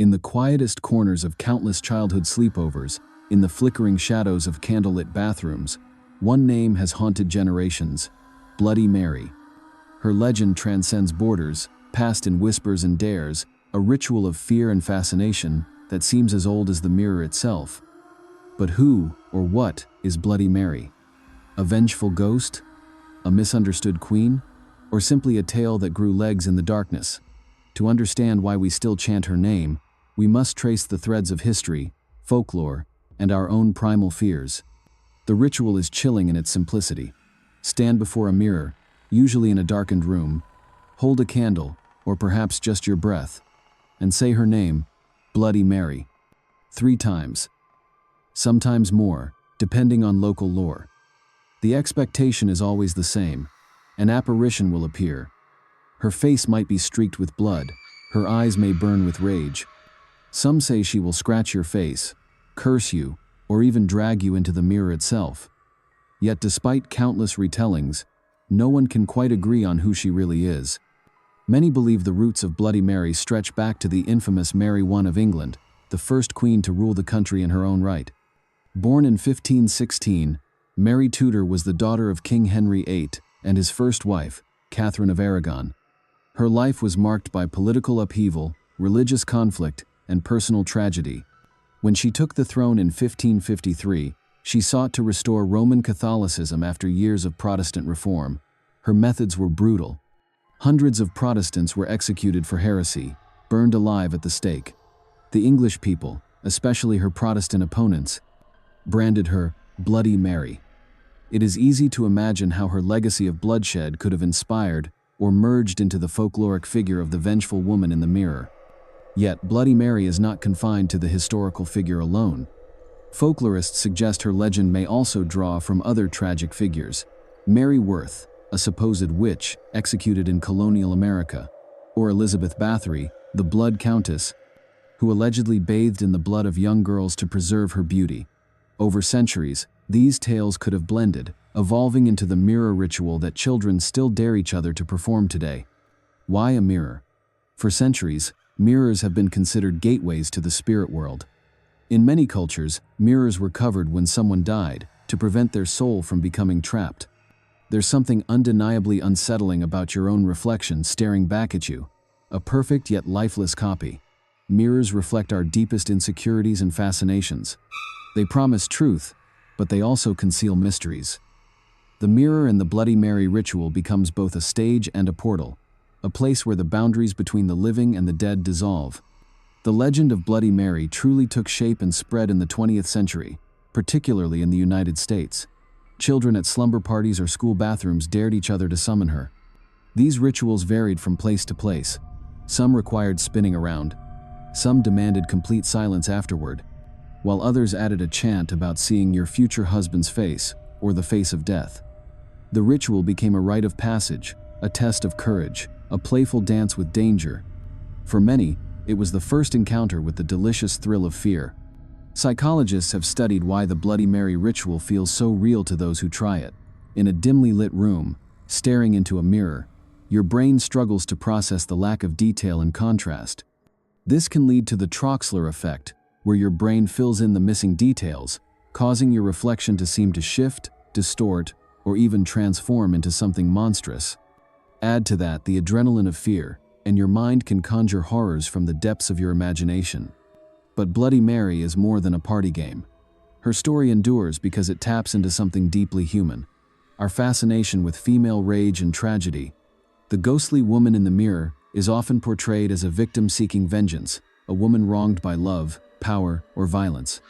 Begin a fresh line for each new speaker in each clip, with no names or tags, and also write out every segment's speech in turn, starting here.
In the quietest corners of countless childhood sleepovers, in the flickering shadows of candlelit bathrooms, one name has haunted generations: Bloody Mary. Her legend transcends borders, passed in whispers and dares, a ritual of fear and fascination that seems as old as the mirror itself. But who or what is Bloody Mary? A vengeful ghost? A misunderstood queen? Or simply a tale that grew legs in the darkness? To understand why we still chant her name, we must trace the threads of history, folklore, and our own primal fears. The ritual is chilling in its simplicity. Stand before a mirror, usually in a darkened room, hold a candle, or perhaps just your breath, and say her name, Bloody Mary, 3 times. Sometimes more, depending on local lore. The expectation is always the same: an apparition will appear. Her face might be streaked with blood, her eyes may burn with rage. Some say she will scratch your face, curse you, or even drag you into the mirror itself. Yet despite countless retellings, no one can quite agree on who she really is. Many believe the roots of Bloody Mary stretch back to the infamous Mary I of England, the first queen to rule the country in her own right. Born in 1516, Mary Tudor was the daughter of King Henry VIII and his first wife, Catherine of Aragon. Her life was marked by political upheaval, religious conflict, and personal tragedy. When she took the throne in 1553, she sought to restore Roman Catholicism after years of Protestant reform. Her methods were brutal. Hundreds of Protestants were executed for heresy, burned alive at the stake. The English people, especially her Protestant opponents, branded her Bloody Mary. It is easy to imagine how her legacy of bloodshed could have inspired or merged into the folkloric figure of the vengeful woman in the mirror. Yet, Bloody Mary is not confined to the historical figure alone. Folklorists suggest her legend may also draw from other tragic figures: Mary Worth, a supposed witch executed in colonial America, or Elizabeth Bathory, the Blood Countess, who allegedly bathed in the blood of young girls to preserve her beauty. Over centuries, these tales could have blended, evolving into the mirror ritual that children still dare each other to perform today. Why a mirror? For centuries, mirrors have been considered gateways to the spirit world. In many cultures, mirrors were covered when someone died, to prevent their soul from becoming trapped. There's something undeniably unsettling about your own reflection staring back at you, a perfect yet lifeless copy. Mirrors reflect our deepest insecurities and fascinations. They promise truth, but they also conceal mysteries. The mirror and the Bloody Mary ritual becomes both a stage and a portal, a place where the boundaries between the living and the dead dissolve. The legend of Bloody Mary truly took shape and spread in the 20th century, particularly in the United States. Children at slumber parties or school bathrooms dared each other to summon her. These rituals varied from place to place. Some required spinning around. Some demanded complete silence afterward, while others added a chant about seeing your future husband's face or the face of death. The ritual became a rite of passage, a test of courage, a playful dance with danger. For many, it was the first encounter with the delicious thrill of fear. Psychologists have studied why the Bloody Mary ritual feels so real to those who try it. In a dimly lit room, staring into a mirror, your brain struggles to process the lack of detail and contrast. This can lead to the Troxler effect, where your brain fills in the missing details, causing your reflection to seem to shift, distort, or even transform into something monstrous. Add to that the adrenaline of fear, and your mind can conjure horrors from the depths of your imagination. But Bloody Mary is more than a party game. Her story endures because it taps into something deeply human: our fascination with female rage and tragedy. The ghostly woman in the mirror is often portrayed as a victim seeking vengeance, a woman wronged by love, power, or violence.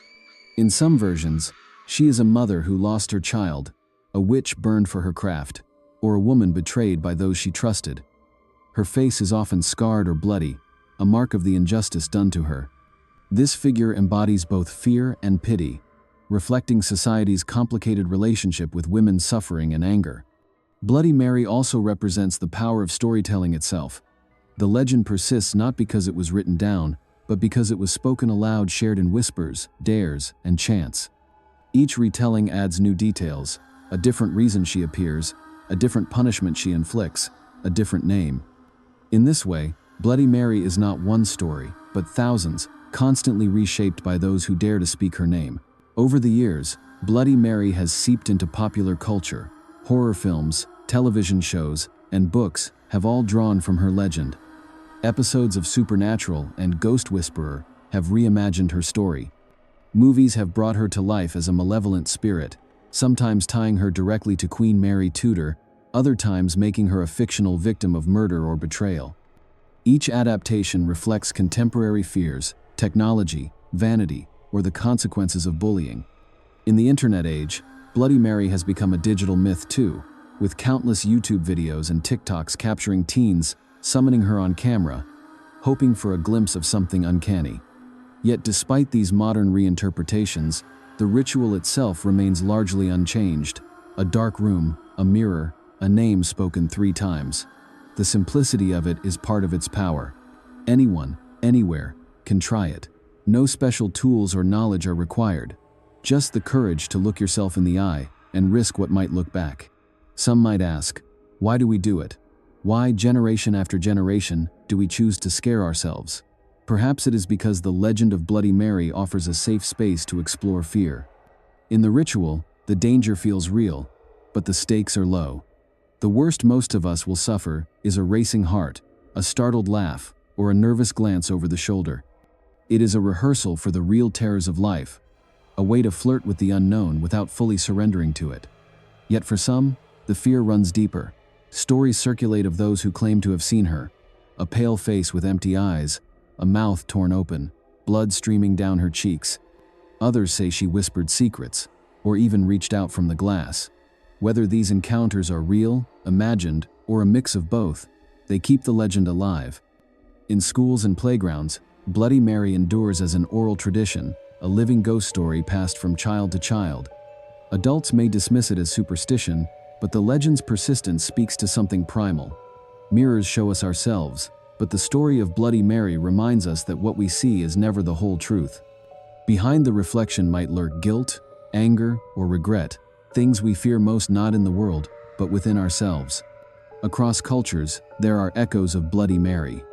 In some versions, she is a mother who lost her child, a witch burned for her craft, or a woman betrayed by those she trusted. Her face is often scarred or bloody, a mark of the injustice done to her. This figure embodies both fear and pity, reflecting society's complicated relationship with women's suffering and anger. Bloody Mary also represents the power of storytelling itself. The legend persists not because it was written down, but because it was spoken aloud, shared in whispers, dares, and chants. Each retelling adds new details: a different reason she appears, a different punishment she inflicts, a different name. In this way, Bloody Mary is not one story, but thousands, constantly reshaped by those who dare to speak her name. Over the years, Bloody Mary has seeped into popular culture. Horror films, television shows, and books have all drawn from her legend. Episodes of Supernatural and Ghost Whisperer have reimagined her story. Movies have brought her to life as a malevolent spirit, sometimes tying her directly to Queen Mary Tudor, other times making her a fictional victim of murder or betrayal. Each adaptation reflects contemporary fears, technology, vanity, or the consequences of bullying. In the internet age, Bloody Mary has become a digital myth too, with countless YouTube videos and TikToks capturing teens summoning her on camera, hoping for a glimpse of something uncanny. Yet despite these modern reinterpretations, the ritual itself remains largely unchanged. A dark room, a mirror, a name spoken 3 times. The simplicity of it is part of its power. Anyone, anywhere, can try it. No special tools or knowledge are required. Just the courage to look yourself in the eye and risk what might look back. Some might ask, why do we do it? Why, generation after generation, do we choose to scare ourselves? Perhaps it is because the legend of Bloody Mary offers a safe space to explore fear. In the ritual, the danger feels real, but the stakes are low. The worst most of us will suffer is a racing heart, a startled laugh, or a nervous glance over the shoulder. It is a rehearsal for the real terrors of life, a way to flirt with the unknown without fully surrendering to it. Yet for some, the fear runs deeper. Stories circulate of those who claim to have seen her, a pale face with empty eyes, a mouth torn open, blood streaming down her cheeks. Others say she whispered secrets, or even reached out from the glass. Whether these encounters are real, imagined, or a mix of both, they keep the legend alive. In schools and playgrounds, Bloody Mary endures as an oral tradition, a living ghost story passed from child to child. Adults may dismiss it as superstition, but the legend's persistence speaks to something primal. Mirrors show us ourselves, but the story of Bloody Mary reminds us that what we see is never the whole truth. Behind the reflection might lurk guilt, anger, or regret, things we fear most not in the world, but within ourselves. Across cultures, there are echoes of Bloody Mary.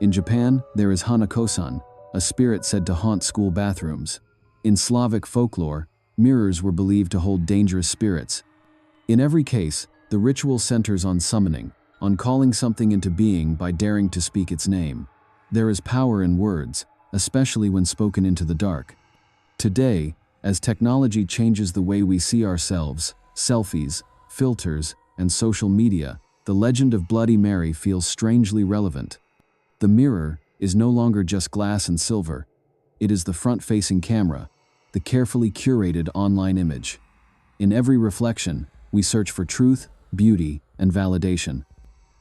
In Japan, there is Hana-ko-san, a spirit said to haunt school bathrooms. In Slavic folklore, mirrors were believed to hold dangerous spirits. In every case, the ritual centers on summoning, on calling something into being by daring to speak its name. There is power in words, especially when spoken into the dark. Today, as technology changes the way we see ourselves, selfies, filters, and social media, the legend of Bloody Mary feels strangely relevant. The mirror is no longer just glass and silver. It is the front-facing camera, the carefully curated online image. In every reflection, we search for truth, beauty, and validation.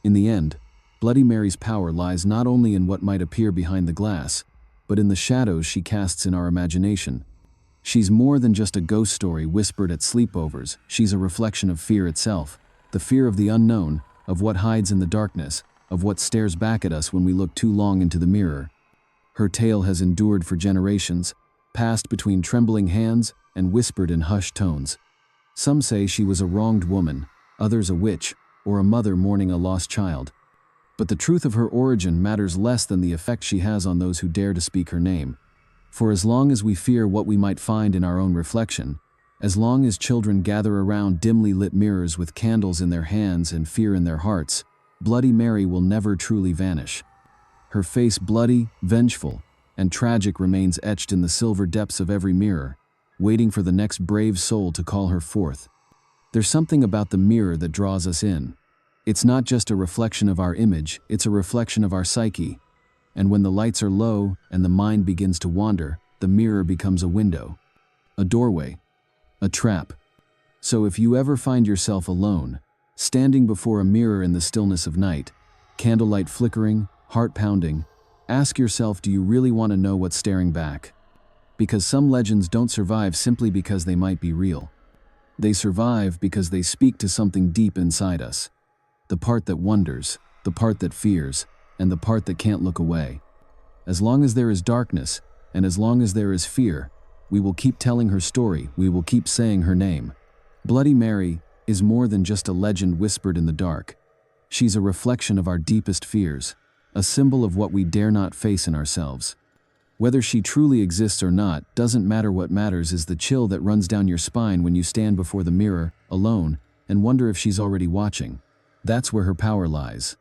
In the end, Bloody Mary's power lies not only in what might appear behind the glass, but in the shadows she casts in our imagination. She's more than just a ghost story whispered at sleepovers. She's a reflection of fear itself, the fear of the unknown, of what hides in the darkness, of what stares back at us when we look too long into the mirror. Her tale has endured for generations, passed between trembling hands and whispered in hushed tones. Some say she was a wronged woman, others a witch, or a mother mourning a lost child. But the truth of her origin matters less than the effect she has on those who dare to speak her name. For as long as we fear what we might find in our own reflection, as long as children gather around dimly lit mirrors with candles in their hands and fear in their hearts, Bloody Mary will never truly vanish. Her face bloody, vengeful, and tragic remains etched in the silver depths of every mirror, waiting for the next brave soul to call her forth. There's something about the mirror that draws us in. It's not just a reflection of our image, it's a reflection of our psyche. And when the lights are low and the mind begins to wander, the mirror becomes a window, a doorway, a trap. So if you ever find yourself alone, standing before a mirror in the stillness of night, candlelight flickering, heart pounding, ask yourself, do you really want to know what's staring back? Because some legends don't survive simply because they might be real. They survive because they speak to something deep inside us. The part that wonders, the part that fears, and the part that can't look away. As long as there is darkness, and as long as there is fear, we will keep telling her story, we will keep saying her name. Bloody Mary is more than just a legend whispered in the dark. She's a reflection of our deepest fears, a symbol of what we dare not face in ourselves. Whether she truly exists or not doesn't matter. What matters is the chill that runs down your spine when you stand before the mirror, alone, and wonder if she's already watching. That's where her power lies.